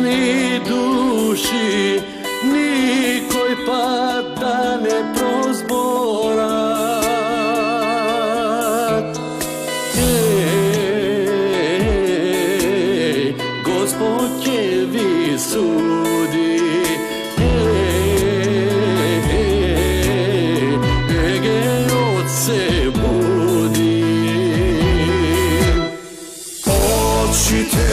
ni duši, nikoj pa da ne prozborat. Gospod će vi sudi, ege od se budi. Očite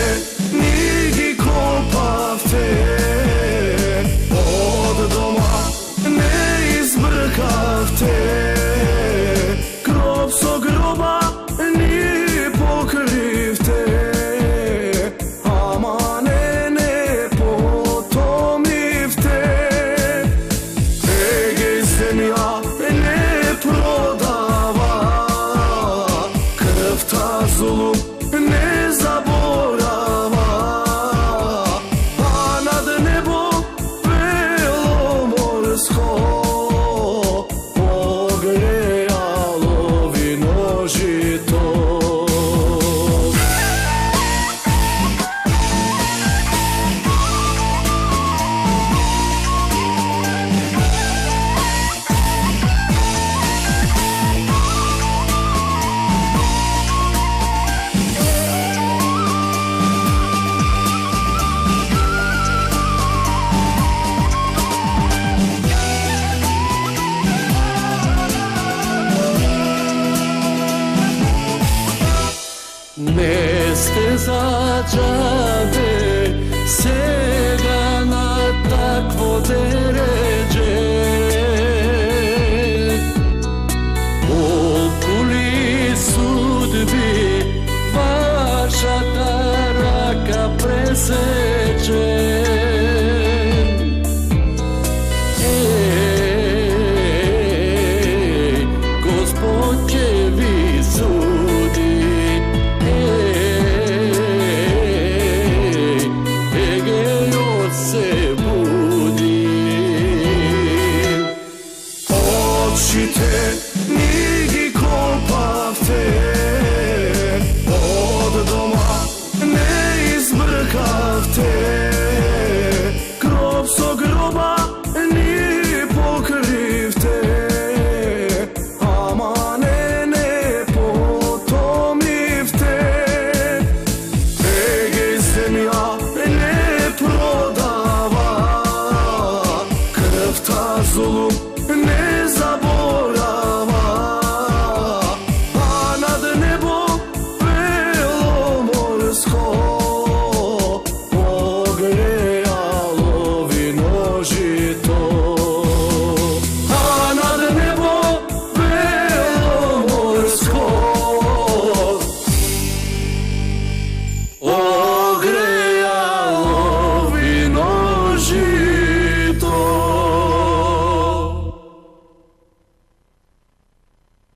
nigi kopavte, od doma ne izbrkavte, grob so groba ni pokrivte, amane ne potomivte, ege zemlja ne prodava, krv ta zulum ne zaborava, a nad nebo belomorsko pogrejalo vino žito. Ne ste za džabe